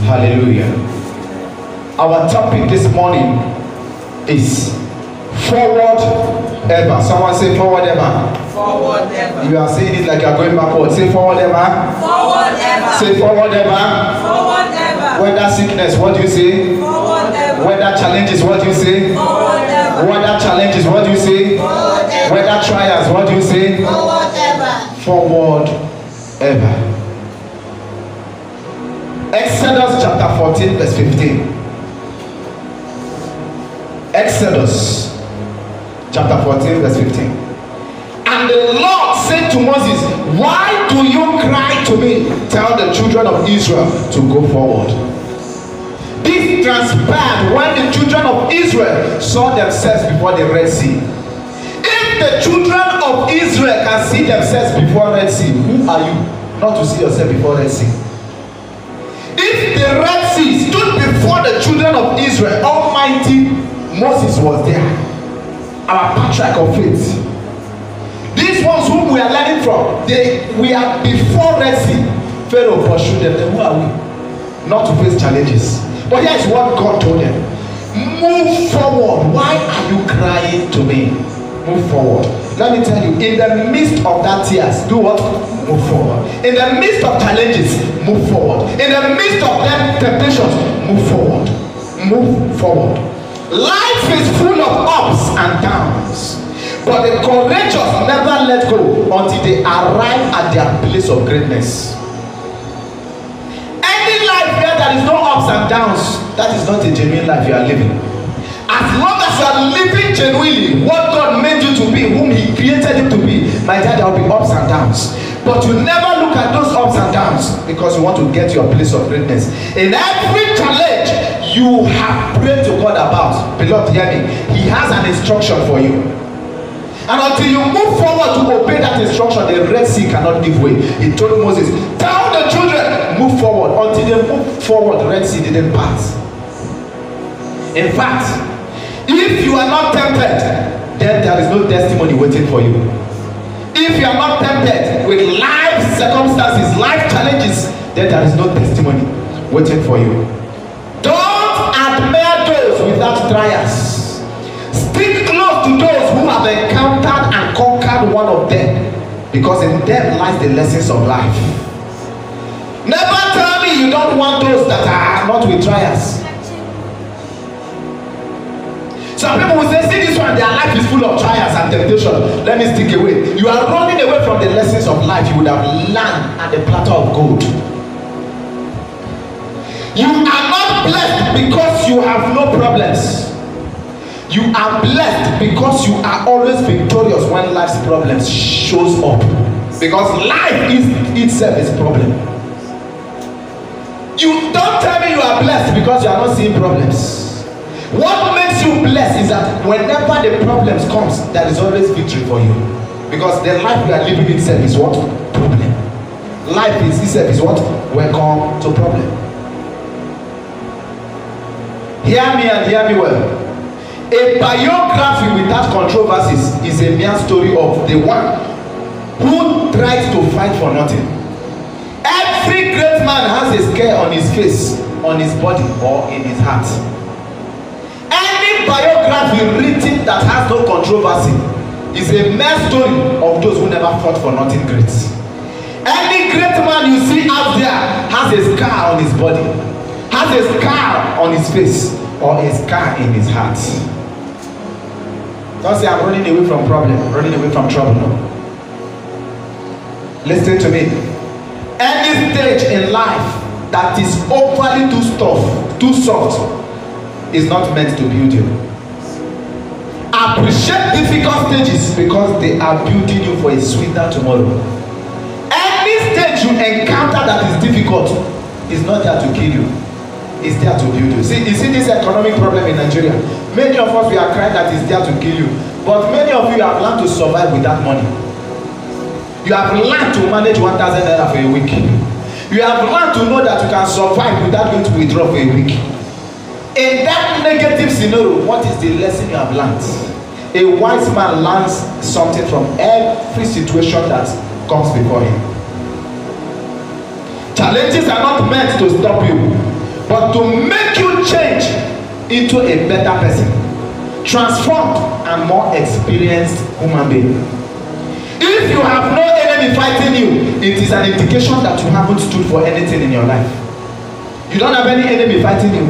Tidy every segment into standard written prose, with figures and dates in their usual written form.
Hallelujah. Our topic this morning is forward ever. Someone say forward ever. Forward ever. You are saying it like you are going backward. Say forward ever. Forward ever. Say forward ever. Forward ever. Weather sickness, what do you say? Forward ever. Weather challenges, what do you say? Forward ever. Weather challenges, what do you say? Forward ever. Weather trials, what do you say? Forward ever. Forward ever. Exodus chapter 14 verse 15. Exodus chapter 14 verse 15. And the Lord said to Moses, why do you cry to me? Tell the children of Israel to go forward. This transpired when the children of Israel saw themselves before the Red Sea. If the children of Israel can see themselves before Red Sea, who are you not to see yourself before Red Sea? If the Red Sea stood before the children of Israel, Almighty Moses was there, our patriarch of faith. These ones whom we are learning from, we are before Red Sea. Pharaoh pursued them. Then who are we? Not to face challenges. But here is what God told them. Move forward. Why are you crying to me? Move forward. Let me tell you, in the midst of that tears, do what? Move forward. In the midst of challenges, move forward. In the midst of them temptations, move forward. Move forward. Life is full of ups and downs. But the courageous never let go until they arrive at their place of greatness. Any life where there is no ups and downs, that is not a genuine life you are living. As long as you are living genuinely what God made you to be, whom He created you to be, my dear, there will be ups and downs. But you never look at those ups and downs because you want to get your place of greatness. In every challenge you have prayed to God about, beloved, hear me, He has an instruction for you. And until you move forward to obey that instruction, the Red Sea cannot give way. He told Moses, tell the children, move forward. Until they move forward, the Red Sea didn't pass. In fact, if you are not tempted, then there is no testimony waiting for you. If you are not tempted with life circumstances, life challenges, then there is no testimony waiting for you. Don't admire those without trials. Stick close to those who have encountered and conquered one of them, because in them lies the lessons of life. Never tell me you don't want those that are not with trials. Some people will say, see this one, their life is full of trials and temptation. Let me stick away. You are running away from the lessons of life you would have learned at the platter of gold. You are not blessed because you have no problems. You are blessed because you are always victorious when life's problems shows up. Because life is itself is a problem. You don't tell me you are blessed because you are not seeing problems. What makes you blessed is that whenever the problems comes, there is always victory for you. Because the life you are living itself is what? Problem. Life is itself is what? Welcome to problem. Hear me and hear me well. A biography without controversies is a mere story of the one who tries to fight for nothing. Every great man has a scare on his face, on his body, or in his heart. Any biography written that has no controversy is a mere story of those who never fought for nothing great. Any great man you see out there has a scar on his body, has a scar on his face, or a scar in his heart. Don't say I'm running away from problem, running away from trouble. No. Listen to me. Any stage in life that is overly too soft, is not meant to build you. Appreciate difficult stages because they are building you for a sweeter tomorrow. Any stage you encounter that is difficult is not there to kill you. It's there to build you. See, you see this economic problem in Nigeria. Many of us, we are crying that it's there to kill you. But many of you have learned to survive with that money. You have learned to manage 1,000 naira for a week. You have learned to know that you can survive without going to withdraw for a week. In that negative scenario, what is the lesson you have learned? A wise man learns something from every situation that comes before him. Challenges are not meant to stop you. but to make you change into a better person, transformed and more experienced human being. If you have no enemy fighting you, it is an indication that you haven't stood for anything in your life. You don't have any enemy fighting you.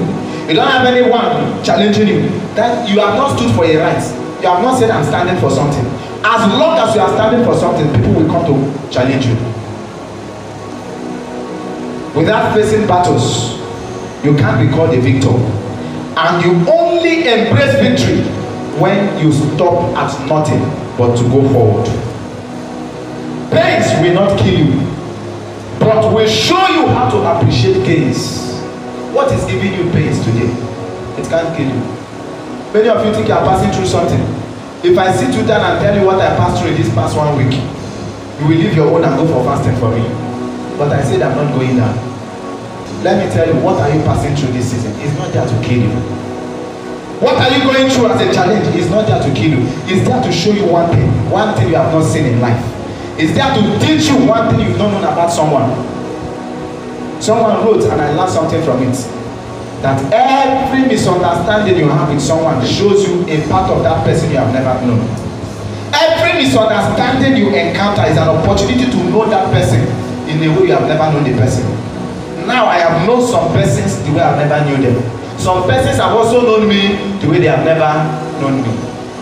You don't have anyone challenging you. That you have not stood for a right. You have not said, I'm standing for something. As long as you are standing for something, people will come to challenge you. Without facing battles, you can't be called a victor. And you only embrace victory when you stop at nothing but to go forward. Pains will not kill you, but will show you how to appreciate gains. What is giving you pains today? It can't kill you. Many of you think you are passing through something. If I sit you down and tell you what I passed through in this past 1 week, you will leave your own and go for fasting for me. But I said I'm not going down. Let me tell you, what are you passing through this season? It's not there to kill you. What are you going through as a challenge? It's not there to kill you. It's there to show you one thing you have not seen in life. It's there to teach you one thing you've not known about someone. Someone wrote, and I learned something from it, that every misunderstanding you have with someone shows you a part of that person you have never known. Every misunderstanding you encounter is an opportunity to know that person in a way you have never known the person. Now I have known some persons the way I've never knew them. Some persons have also known me the way they have never known me.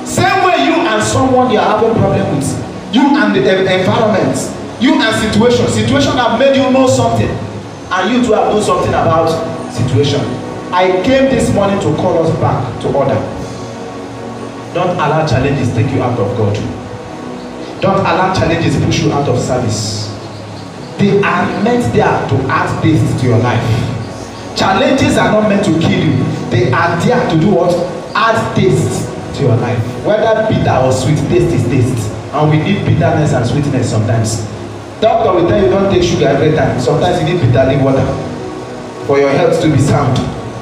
Same way you and someone you are having problem with, you and the environment, you and situation have made you know something, and you too have known something about situation. I came this morning to call us back to order. Don't allow challenges take you out of God. Don't allow challenges push you out of service. They are meant there to add taste to your life. Challenges are not meant to kill you. They are there to do what? Add taste to your life. Whether bitter or sweet, taste is taste. And we need bitterness and sweetness sometimes. Doctor will tell you don't take sugar every time. Sometimes you need bitter leaf water for your health to be sound.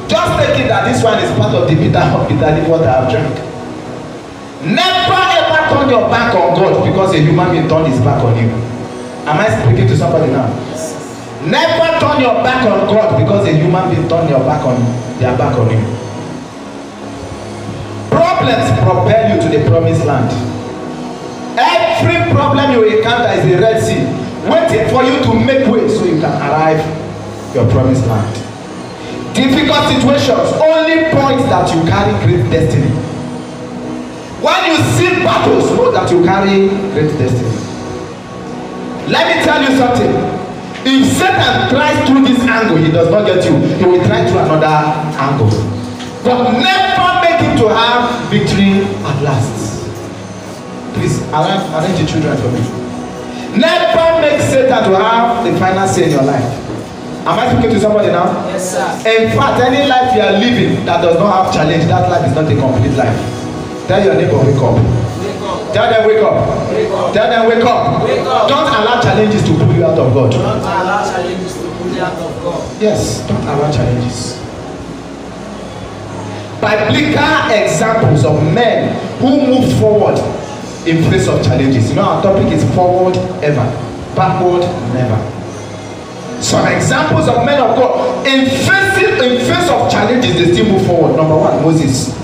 Just take it that this one is part of the bitter leaf water I've drank. Never ever turn your back on God because a human being turned his back on you. Am I speaking to somebody now? Never turn your back on God because a human being turned their back on you. Problems propel you to the promised land. Every problem you encounter is a Red Sea waiting for you to make way so you can arrive your promised land. Difficult situations only point that you carry great destiny. When you see battles, know that you carry great destiny. Let me tell you something. If Satan tries through this angle, he does not get you. He will try through another angle. But never make him to have victory at last. Please, arrange the children for me. Never make Satan to have the final say in your life. Am I speaking to somebody now? Yes, sir. In fact, any life you are living that does not have challenge, that life is not a complete life. Tell your neighbor, wake up. Wake up. Tell them, wake up. Wake up. Tell them, wake up. Wake up. Don't allow challenges to pull you out of God. Don't allow challenges to pull you out of God. Yes, don't allow challenges. Biblical examples of men who moved forward in face of challenges. You know, our topic is forward ever, backward never. Some examples of men of God in face of challenges, they still move forward. Number one, Moses.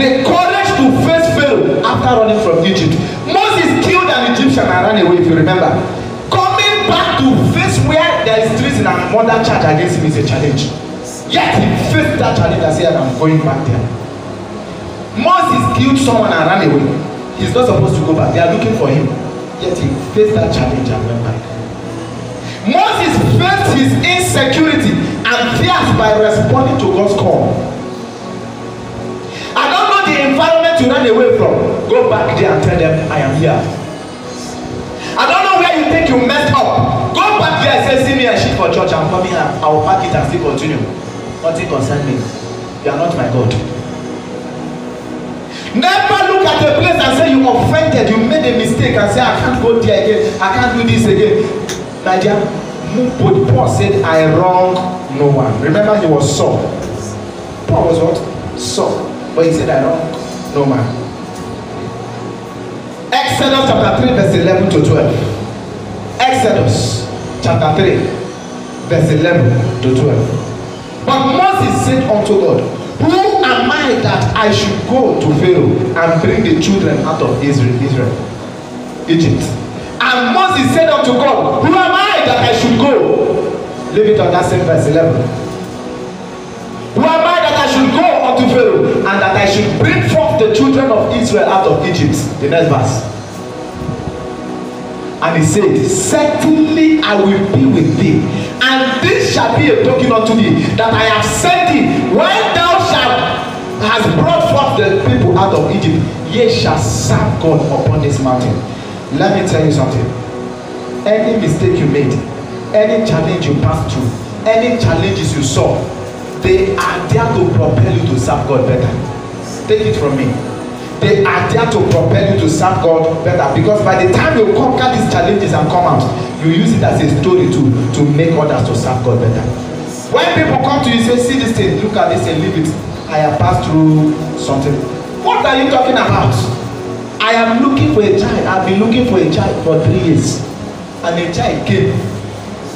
The courage to face Pharaoh after running from Egypt. Moses killed an Egyptian and ran away, if you remember. Coming back to face where there is treason and murder charge against him is a challenge. Yet he faced that challenge and said, I'm going back there. Moses killed someone and ran away. He's not supposed to go back. They are looking for him. Yet he faced that challenge and went back. Moses faced his insecurity and fears by responding to God's call. I don't know the environment you ran away from. Go back there and tell them, I am here. I don't know where you think you messed up. Go back there and say, see me and shit for church. I'm coming here. I will pack it and still continue. Nothing concern me. You are not my God. Never look at a place and say you offended. You made a mistake and say, I can't go there again. I can't do this again. My dear, Paul said, I wrong no one. Remember, he was Saul. Paul was what? Saul. But he said, I wrong no man. Exodus chapter 3, verse 11 to 12. Exodus chapter 3, verse 11 to 12. But Moses said unto God, who am I that I should go to Pharaoh and bring the children out of Egypt? And Moses said unto God, who am I that I should go? Leave it on that same verse 11. Who am I that I should go unto Pharaoh and that I should bring forth the children of Israel out of Egypt? The next verse. And he said, certainly I will be with thee, and this shall be a token unto thee that I have sent thee. When thou hast brought forth the people out of Egypt, ye shall serve God upon this mountain. Let me tell you something. Any mistake you made, any challenge you passed through, any challenges you saw, they are there to propel you to serve God better. Take it from me. They are there to propel you to serve God better, because by the time you conquer these challenges and come out, you use it as a story to make others to serve God better. When people come to you, say, see this thing, look at this thing, leave it. I have passed through something. What are you talking about? I am looking for a child. I've been looking for a child for 3 years. And a child came.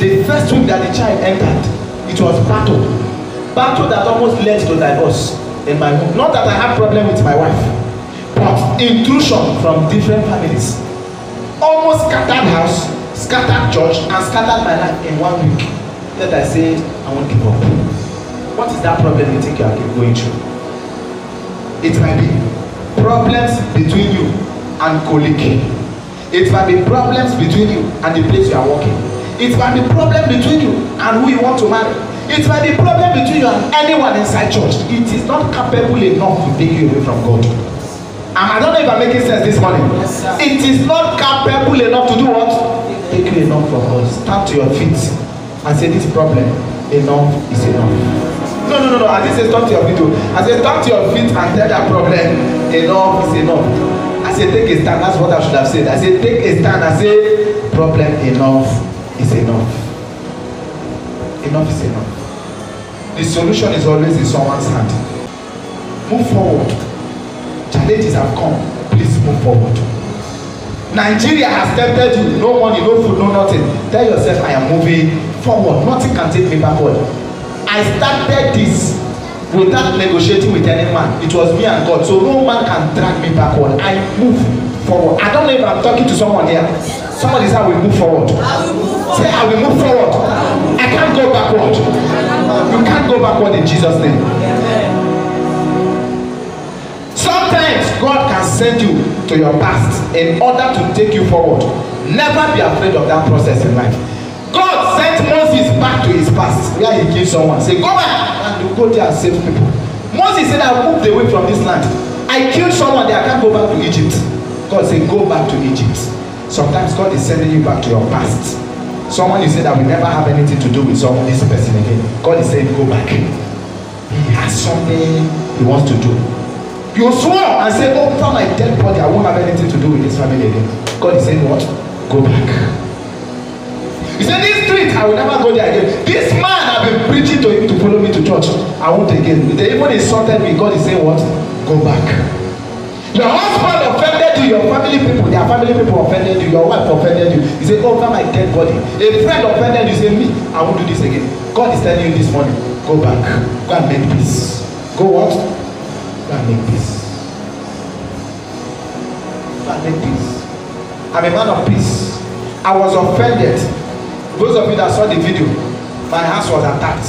The first week that the child entered, it was battle. Battle that almost led to divorce in my home. Not that I have problem with my wife, but intrusion from different families. Almost scattered house, scattered church, and scattered my life in 1 week. Then I said, I won't give up. What is that problem you think you are going through? It might be problems between you and colleague. It might be problems between you and the place you are working. It might be problem between you and who you want to marry. It might be problem between you and anyone inside church. It is not capable enough to take you away from God. And I don't know if I'm making sense this morning. Yes, sir. It is not capable enough to do what? Take you enough from God. Stand to your feet and say, this problem, enough is enough. No. I didn't say stand to your feet. I said stand to your feet and tell that problem, enough is enough. I said take a stand. That's what I should have said. I said take a stand. I said problem, enough is enough. Enough is enough. The solution is always in someone's hand. Move forward. Challenges have come. Please move forward. Nigeria has tempted you. No money, no food, no nothing. Tell yourself, I am moving forward. Nothing can take me backward. I started this without negotiating with any man. It was me and God. So no man can drag me backward. I move forward. I don't know if I'm talking to someone here. Somebody say I will move forward. Say I will move forward. I can't go backward. You can't go backward in Jesus' name. Sometimes God can send you to your past in order to take you forward. Never be afraid of that process in life. God sent Moses back to his past where he gave someone. Say, go back and you go there and save people. Moses said, I moved away from this land. I killed someone there. I can't go back to Egypt. God said, go back to Egypt. Sometimes God is sending you back to your past. Someone you said that will never have anything to do with someone, this person again. God is saying, go back. He has something he wants to do. You swore and said, oh, from my dead body, I won't have anything to do with this family again. God is saying, what? Go back. He said, this street, I will never go there again. This man I've been preaching to him to follow me to church. I won't again. They even insulted me. God is saying, what? Go back. Your husband offended you, your family people, their family people offended you, your wife offended you. He said, over my dead body. A friend offended you, say, me, I won't do this again. God is telling you this morning, go back. Go and make peace. Go what? Go and make peace. Go and make peace. I'm a man of peace. I was offended. Those of you that saw the video, my house was attacked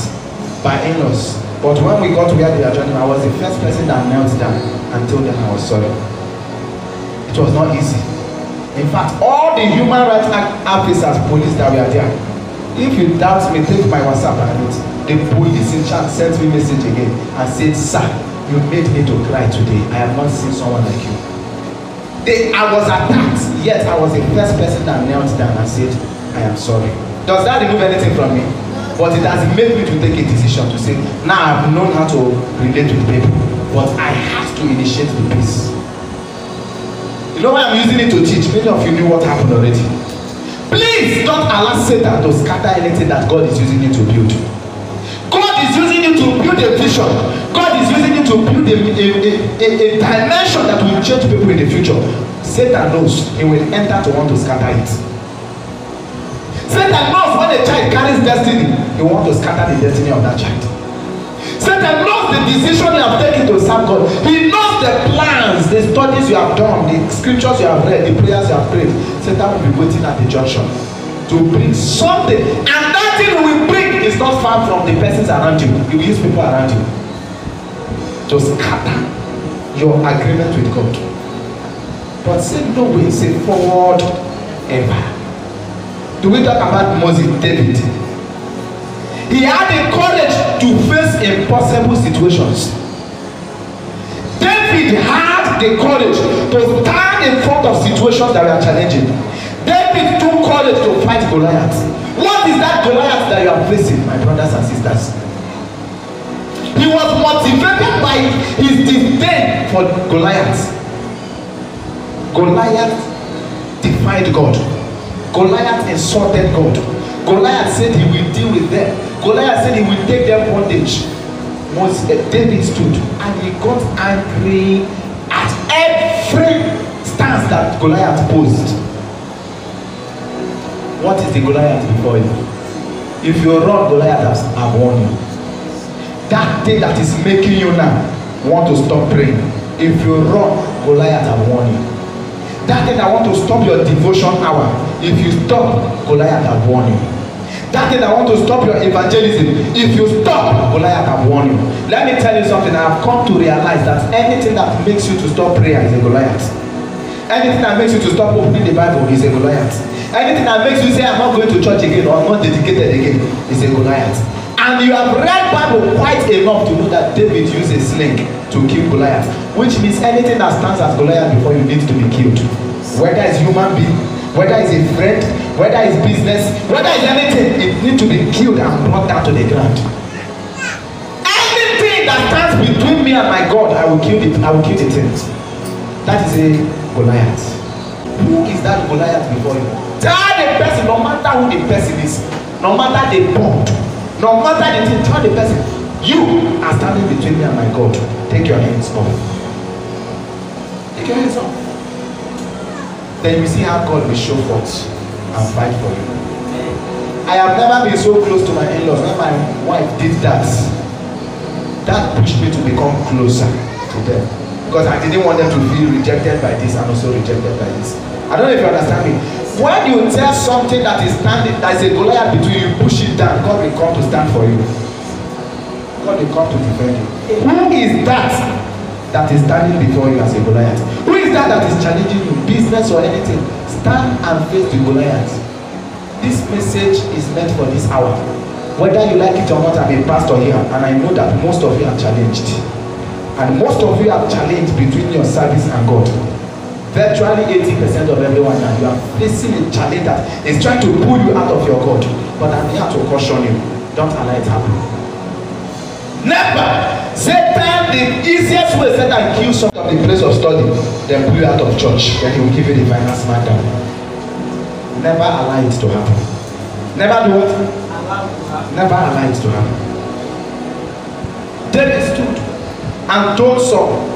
by in-laws. But when we got to where they are joining, I was the first person that knelt down and told them I was sorry. It was not easy. In fact, all the human rights officers, police that were there, if you doubt me, take my WhatsApp and read. The police in charge sent me a message again and said, sir, you made me to cry today. I have not seen someone like you. I was attacked, yet I was the first person that knelt down and said, I am sorry. Does that remove anything from me? But it has made me to take a decision to say, now I've known how to relate with people, but I have to initiate the peace. You know why I'm using it to teach? Many of you knew what happened already. Please don't allow Satan to scatter anything that God is using you to build. God is using you to build a vision. God is using you to build a dimension that will change people in the future. Satan knows he will enter to want to scatter it. Satan knows when a child carries destiny, he wants to scatter the destiny of that child. Satan knows the decision you have taken to serve God. He knows the plans, the studies you have done, the scriptures you have read, the prayers you have prayed. Satan will be waiting at the junction to bring something, and that thing he will bring is not far from the persons around you. He will use people around you to scatter your agreement with God. But say no way, say forward ever. Do we talk about Moses, David? He had the courage to face impossible situations. David had the courage to stand in front of situations that were challenging. David took courage to fight Goliath. What is that Goliath that you are facing, my brothers and sisters? He was motivated by his disdain for Goliath. Goliath defied God. Goliath insulted God. Goliath said he will deal with them. Goliath said he will take them bondage. David stood and he got angry at every stance that Goliath posed. What is the Goliath before you? If you run, Goliath has warned you. That thing that is making you now want to stop praying. If you run, Goliath has warned you. That thing that want to stop your devotion hour. If you stop, Goliath has warned you. That thing that want to stop your evangelism. If you stop, Goliath has warned you. Let me tell you something. I have come to realize that anything that makes you to stop prayer is a Goliath. Anything that makes you to stop opening the Bible is a Goliath. Anything that makes you say I'm not going to church again or I'm not dedicated again is a Goliath. And you have read Bible quite enough to know that David used a sling to kill Goliath, which means anything that stands as Goliath before you needs to be killed. Whether it's human being, whether it's a friend, whether it's business, whether it's anything, it needs to be killed and brought down to the ground. Anything that stands between me and my God, I will kill it. I will kill the thing. That is a Goliath. Who is that Goliath before you? Tell the person, no matter who the person is, no matter the bond, no matter the thing, tell the person, you are standing between me and my God. Take your hands off. Take your hands off. Then you see how God will show forth and fight for you. I have never been so close to my in-laws. When my wife did that, that pushed me to become closer to them. Because I didn't want them to feel rejected by this and also rejected by this. I don't know if you understand me. When you tell something that is standing, that is a Goliath between you, push it down, God will come to stand for you. God will come to defend you. Who is that is standing before you as a Goliath? Who is that is challenging you, business or anything? Stand and face the Goliath. This message is meant for this hour. Whether you like it or not, I'm a pastor here, and I know that most of you are challenged. And most of you are challenged between your service and God. Virtually 80% of everyone now, you are facing a challenge that is trying to pull you out of your God. But I'm here to caution you. Don't allow it happen. Never! Satan, the easiest way Satan kills someone from the place of study, then pull you out of church. Then he will give you the final smackdown. Never allow it to happen. Never do what? Never allow it to happen. David stood and told Saul,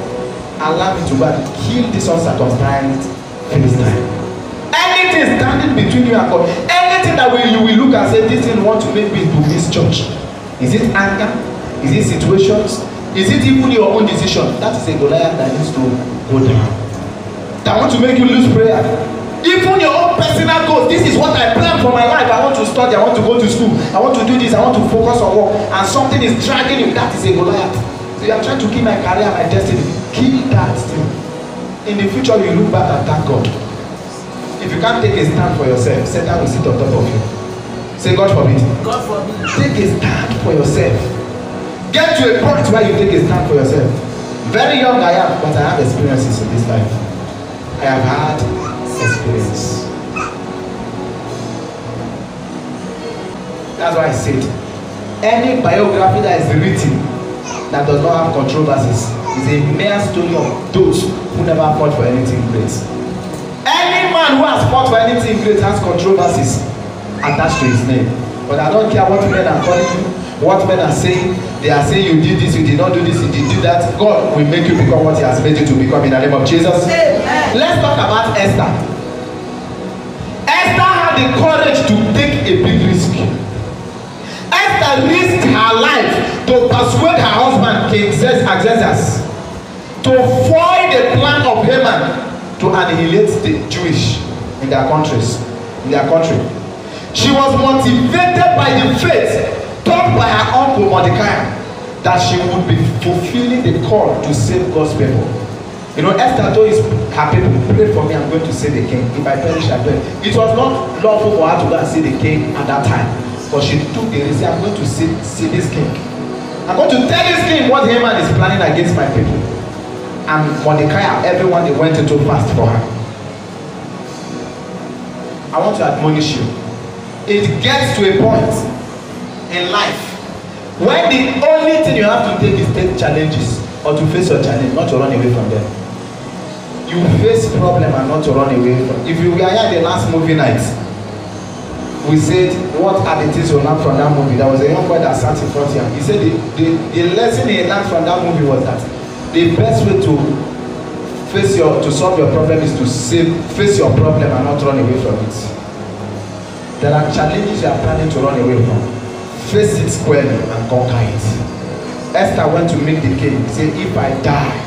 allow me to go and kill this uncircumcised Philistine. Anything standing between you and God, anything that you will look and say, this thing want to make me to miss church. Is it anger? Is it situations? Is it even your own decision? That is a Goliath that needs to go down. That want to make you lose prayer. Even your own personal goals. This is what I plan for my life. I want to study. I want to go to school. I want to do this. I want to focus on work. And something is dragging you. That is a Goliath. So you are trying to kill my career, my destiny. Kill that thing. In the future, you look back and thank God. If you can't take a stand for yourself, Satan will sit on top of you. Say, God forbid. God forbid. Take a stand for yourself. Get to a point where you take a stand for yourself. Very young I am, but I have experiences in this life. I have had experience. That's why I said, any biography that is written that does not have controversies is a mere story of those who never fought for anything great. Any man who has fought for anything great has controversies attached to his name. But I don't care what men are calling you, what men are saying. They are saying you did this, you did not do this, you did do that. God will make you become what he has made you to become in the name of Jesus. Amen. Let's talk about Esther. Esther had had the courage to take a big risk. Esther risked her life to persuade her husband, King Xerxes, to foil the plan of Haman to annihilate the Jewish in their countries, in their country. She was motivated by the faith taught by her uncle Mordecai that she would be fulfilling the call to save God's people. You know, Esther told her people, pray for me, I'm going to see the king. If I perish, I perish. It was not lawful for her to go and see the king at that time. But she took the risk, I'm going to see this king. I'm going to tell this king what Haman is planning against my people. And Mordecai, everyone, they went into fast for her. I want to admonish you. It gets to a point in life when the only thing you have to take is take challenges or to face your challenge, not to run away from them. You face problem and not to run away from. If you were here the last movie night, we said what are the things you learn from that movie. There was a young boy that sat in front here. He said the lesson he learned from that movie was that the best way to solve your problem is to face your problem and not run away from it. There are challenges you are planning to run away from. Face it squarely and conquer it. Esther went to meet the king. He said, if I die,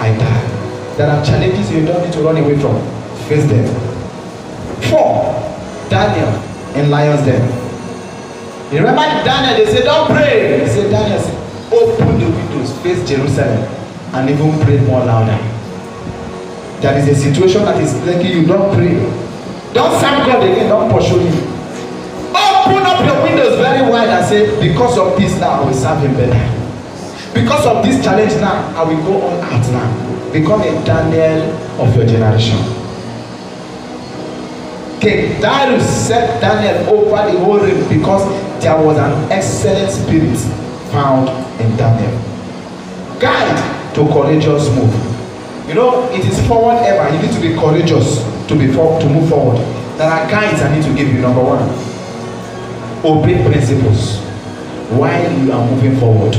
I die. There are challenges you don't need to run away from. Face them. 4. Daniel in lion's den. You remember Daniel, they said, don't pray. He said, Daniel said, open the windows, face Jerusalem, and even pray more louder. There is a situation that is making you don't pray. Don't serve God again, don't pursue him. Open up your windows very wide and say, because of this now, I will serve him better. Because of this challenge now, I will go on out now. Become a Daniel of your generation. King Darius set Daniel over the whole realm because there was an excellent spirit found in Daniel. Guide to courageous move. You know, it is forward ever. You need to be courageous to move forward. There are guides I need to give you. Number 1. Obey principles while you are moving forward.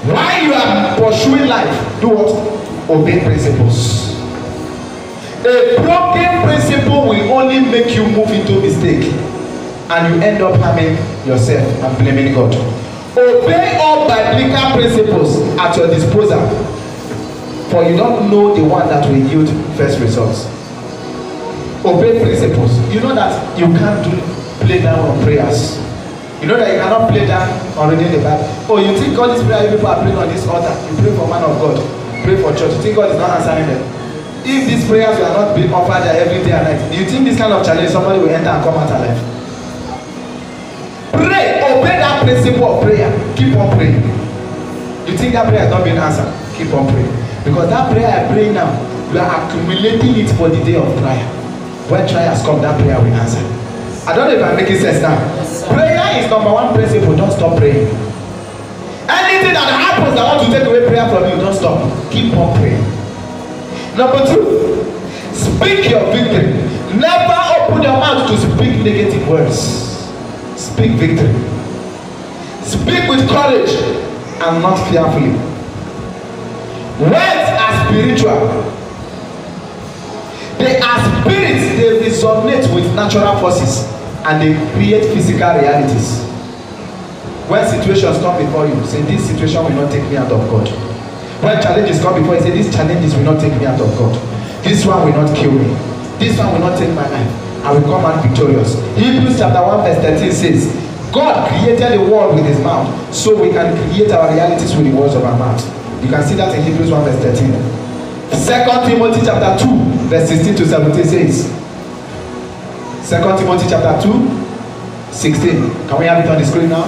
While you are pursuing life, do what? Obey principles. A broken principle will only make you move into mistake, and you end up harming yourself and blaming God. Obey all biblical principles at your disposal, for you don't know the one that will yield first results. Obey principles. You know that you can't play down on prayers. You know that you cannot play down on reading the Bible. Oh, you think all these prayers people are praying on this altar? You pray for man of God, pray for church. You think God is not answering them? If these prayers were not being offered there every day and night, do you think this kind of challenge somebody will enter and come out alive? Pray, obey that principle of prayer. Keep on praying. You think that prayer is not being answered? Keep on praying. Because that prayer I pray now, you are accumulating it for the day of trial. When trials come, that prayer will answer. I don't know if I'm making sense now. Yes, prayer is number 1 principle. Don't stop praying. Anything that happens that want to take away prayer from you, don't stop. Keep on praying. Number 2, speak your victory. Never open your mouth to speak negative words. Speak victory. Speak with courage and not fearfully. Words are spiritual. They are spirits. They resonate with natural forces and they create physical realities. When situations come before you, say this situation will not take me out of God. When challenges come before you, say these challenges will not take me out of God. This one will not kill me. This one will not take my life. I will come out victorious. Hebrews chapter 1 verse 13 says, God created the world with his mouth, so we can create our realities with the words of our mouth. You can see that in Hebrews 1 verse 13. 2 Timothy chapter 2 verse 16 to 17 says, 2 Timothy chapter 2 16. Can we have it on the screen now?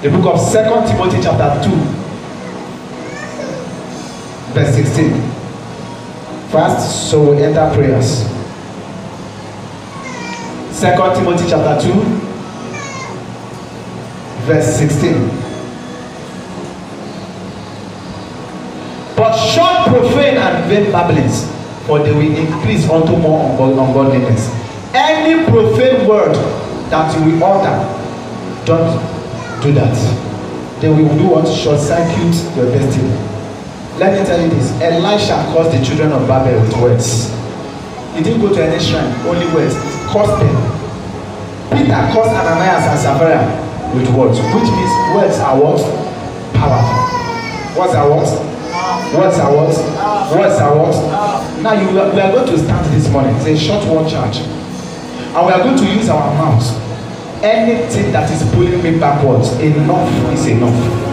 The book of 2 Timothy chapter 2 verse 16. First, so we enter prayers. 2 Timothy chapter 2 verse 16. But shun profane and vain babblings, for they will increase unto more ungodliness. Any profane word that you will utter, don't do that. They will do what? Short circuit your destiny. Let me tell you this. Elisha caused the children of Babel with words. He didn't go to any shrine, only words. He cursed them. Peter cursed Ananias and Sapphira with words, which means words are what? Powerful. Words are what? Words are what? Words are what? Now we are going to start this morning. It's a short word charge. And we are going to use our mouths. Anything that is pulling me backwards, enough is enough.